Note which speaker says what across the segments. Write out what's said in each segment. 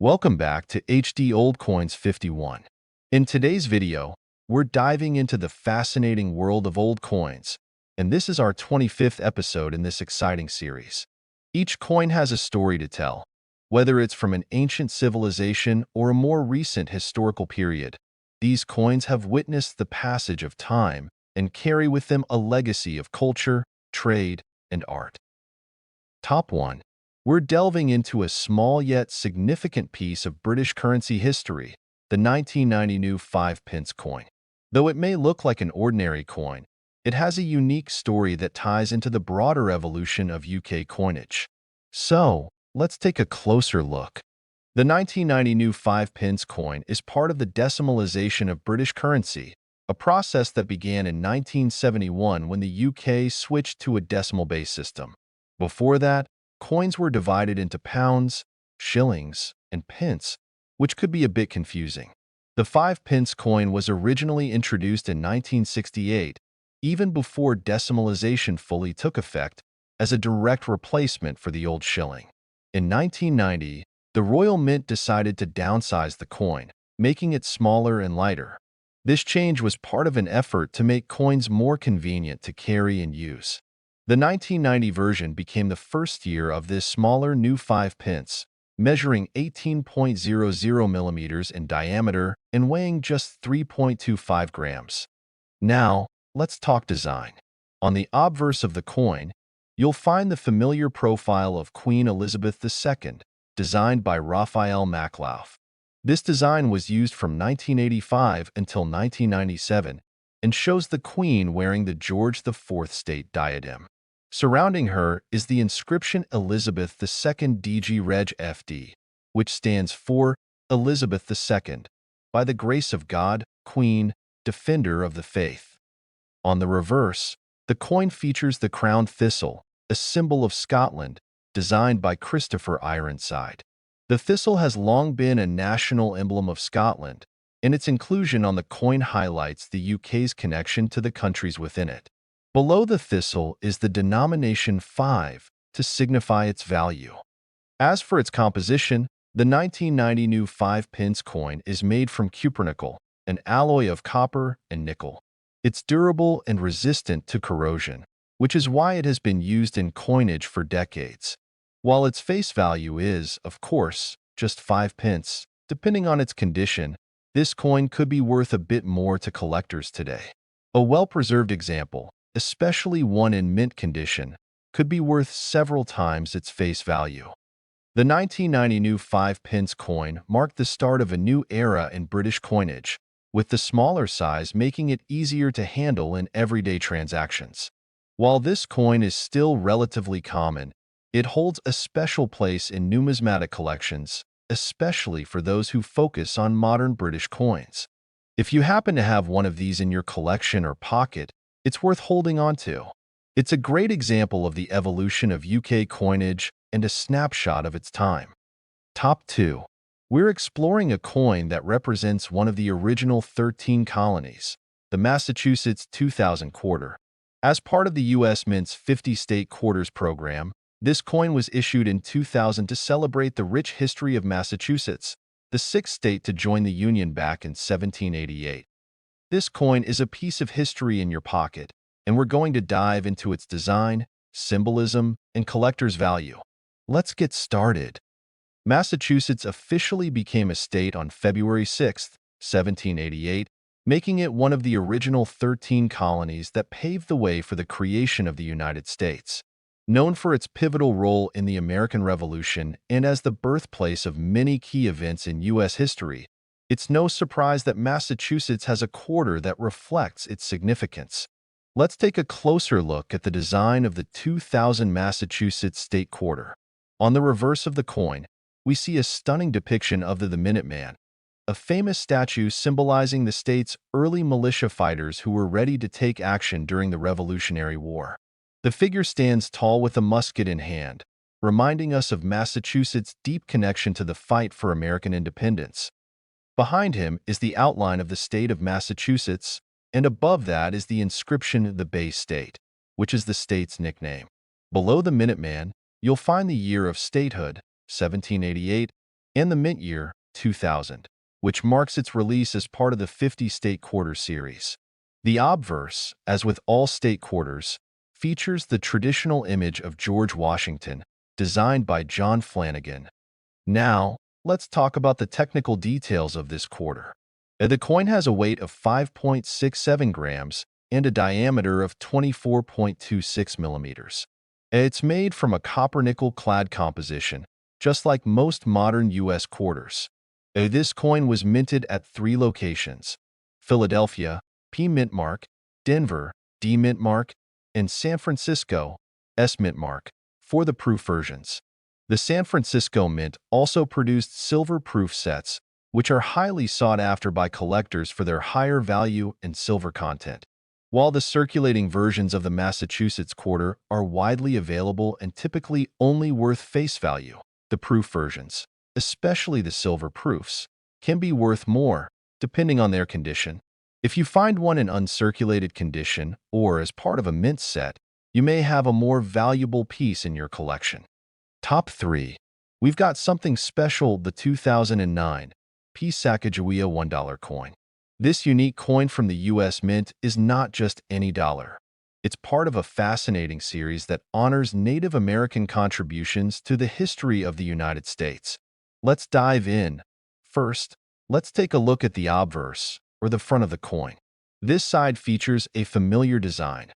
Speaker 1: Welcome back to HD Old Coins 51. In today's video, we're diving into the fascinating world of old coins, and this is our 25th episode in this exciting series. Each coin has a story to tell, whether it's from an ancient civilization or a more recent historical period. These coins have witnessed the passage of time and carry with them a legacy of culture, trade, and art. Top 1. We're delving into a small yet significant piece of British currency history, the 1990 new 5p coin. Though it may look like an ordinary coin, it has a unique story that ties into the broader evolution of UK coinage. So, let's take a closer look. The 1990 new 5p coin is part of the decimalization of British currency, a process that began in 1971 when the UK switched to a decimal-based system. Before that, coins were divided into pounds, shillings, and pence, which could be a bit confusing. The 5p coin was originally introduced in 1968, even before decimalization fully took effect, as a direct replacement for the old shilling. In 1990, the Royal Mint decided to downsize the coin, making it smaller and lighter. This change was part of an effort to make coins more convenient to carry and use. The 1990 version became the first year of this smaller new 5p, measuring 18.00 millimeters in diameter and weighing just 3.25 grams. Now, let's talk design. On the obverse of the coin, you'll find the familiar profile of Queen Elizabeth II, designed by Raphael Maklauf. This design was used from 1985 until 1997 and shows the Queen wearing the George IV state diadem. Surrounding her is the inscription Elizabeth II DG Reg FD, which stands for Elizabeth II, by the grace of God, Queen, Defender of the Faith. On the reverse, the coin features the crowned thistle, a symbol of Scotland, designed by Christopher Ironside. The thistle has long been a national emblem of Scotland, and its inclusion on the coin highlights the UK's connection to the countries within it. Below the thistle is the denomination 5 to signify its value. As for its composition, the 1990 new 5p coin is made from cupronickel, an alloy of copper and nickel. It's durable and resistant to corrosion, which is why it has been used in coinage for decades. While its face value is, of course, just 5p, depending on its condition, this coin could be worth a bit more to collectors today. A well-preserved example, especially one in mint condition, could be worth several times its face value. The 1990 new 5p coin marked the start of a new era in British coinage, with the smaller size making it easier to handle in everyday transactions. While this coin is still relatively common, it holds a special place in numismatic collections, especially for those who focus on modern British coins. If you happen to have one of these in your collection or pocket, it's worth holding on to. It's a great example of the evolution of UK coinage and a snapshot of its time. Top 2. We're exploring a coin that represents one of the original 13 colonies, the Massachusetts 2000 quarter. As part of the U.S. Mint's 50 state quarters program, this coin was issued in 2000 to celebrate the rich history of Massachusetts, the sixth state to join the Union back in 1788. This coin is a piece of history in your pocket, and we're going to dive into its design, symbolism, and collector's value. Let's get started. Massachusetts officially became a state on February 6, 1788, making it one of the original 13 colonies that paved the way for the creation of the United States. Known for its pivotal role in the American Revolution and as the birthplace of many key events in U.S. history, it's no surprise that Massachusetts has a quarter that reflects its significance. Let's take a closer look at the design of the 2000 Massachusetts state quarter. On the reverse of the coin, we see a stunning depiction of the Minuteman, a famous statue symbolizing the state's early militia fighters who were ready to take action during the Revolutionary War. The figure stands tall with a musket in hand, reminding us of Massachusetts' deep connection to the fight for American independence. Behind him is the outline of the state of Massachusetts, and above that is the inscription "The Bay State," which is the state's nickname. Below the Minuteman, you'll find the year of statehood, 1788, and the mint year 2000, which marks its release as part of the 50 state quarter series. The obverse, as with all state quarters, features the traditional image of George Washington, designed by John Flanagan. Now, let's talk about the technical details of this quarter. The coin has a weight of 5.67 grams and a diameter of 24.26 millimeters. It's made from a copper-nickel clad composition, just like most modern U.S. quarters. This coin was minted at 3 locations: Philadelphia, P mint mark, Denver, D mint mark, and San Francisco, S mint mark, for the proof versions. The San Francisco Mint also produced silver-proof sets, which are highly sought after by collectors for their higher value and silver content, while the circulating versions of the Massachusetts quarter are widely available and typically only worth face value. The proof versions, especially the silver proofs, can be worth more, depending on their condition. If you find one in uncirculated condition or as part of a mint set, you may have a more valuable piece in your collection. Top 3. We've got something special: the 2009 P Sacagawea $1 coin. This unique coin from the U.S. Mint is not just any dollar. It's part of a fascinating series that honors Native American contributions to the history of the United States. Let's dive in. First, let's take a look at the obverse, or the front of the coin. This side features a familiar design: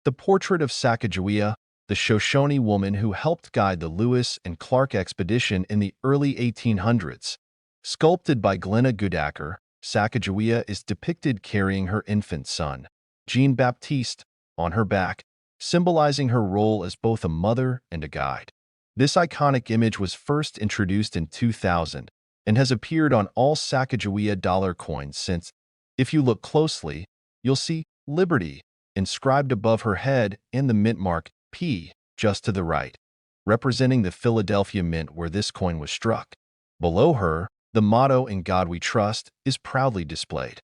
Speaker 1: the portrait of Sacagawea, the Shoshone woman who helped guide the Lewis and Clark expedition in the early 1800s. Sculpted by Glenna Goodacker, Sacagawea is depicted carrying her infant son, Jean-Baptiste, on her back, symbolizing her role as both a mother and a guide. This iconic image was first introduced in 2000 and has appeared on all Sacagawea dollar coins since. If you look closely, you'll see Liberty inscribed above her head and the mint mark P just to the right, representing the Philadelphia Mint where this coin was struck. Below her, the motto "In God We Trust" is proudly displayed.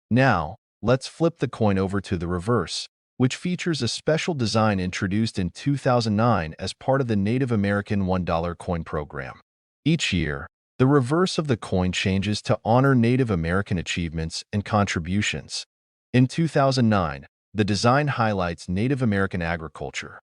Speaker 1: Now, let's flip the coin over to the reverse, which features a special design introduced in 2009 as part of the Native American $1 coin program. Each year, the reverse of the coin changes to honor Native American achievements and contributions. In 2009, the design highlights Native American agriculture.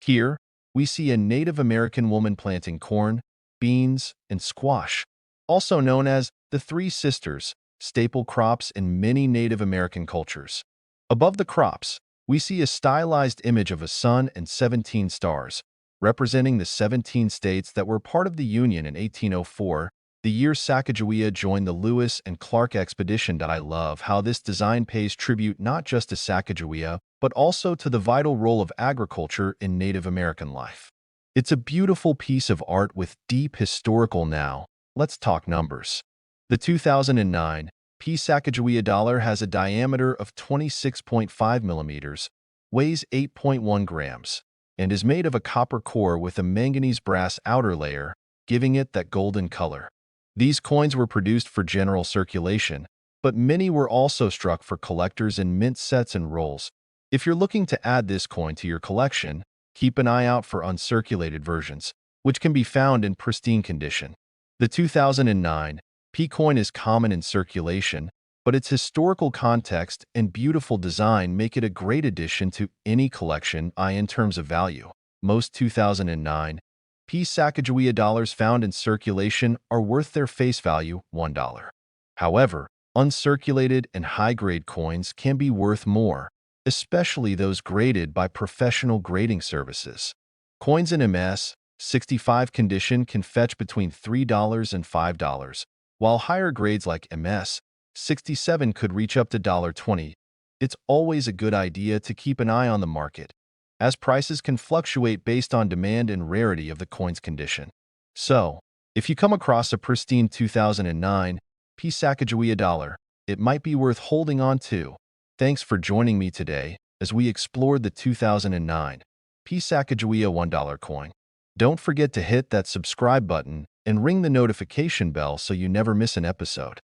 Speaker 1: Here, we see a Native American woman planting corn, beans, and squash, also known as the Three Sisters, staple crops in many Native American cultures. Above the crops, we see a stylized image of a sun and 17 stars, representing the 17 states that were part of the Union in 1804, the year Sacagawea joined the Lewis and Clark expedition. I love how this design pays tribute not just to Sacagawea, but also to the vital role of agriculture in Native American life. It's a beautiful piece of art with deep historical. Now, let's talk numbers. The 2009 P Sacagawea dollar has a diameter of 26.5 millimeters, weighs 8.1 grams, and is made of a copper core with a manganese brass outer layer, giving it that golden color. These coins were produced for general circulation, but many were also struck for collectors in mint sets and rolls. If you're looking to add this coin to your collection, keep an eye out for uncirculated versions, which can be found in pristine condition. The 2009 P coin is common in circulation, but its historical context and beautiful design make it a great addition to any collection in terms of value. Most 2009 P Sacagawea dollars found in circulation are worth their face value, $1. However, uncirculated and high-grade coins can be worth more, especially those graded by professional grading services. Coins in MS 65 condition can fetch between $3 and $5, while higher grades like MS 67 could reach up to $20. It's always a good idea to keep an eye on the market, as prices can fluctuate based on demand and rarity of the coin's condition. So, if you come across a pristine 2009 P Sacagawea dollar, it might be worth holding on to. Thanks for joining me today as we explored the 2009 P Sacagawea $1 coin. Don't forget to hit that subscribe button and ring the notification bell so you never miss an episode.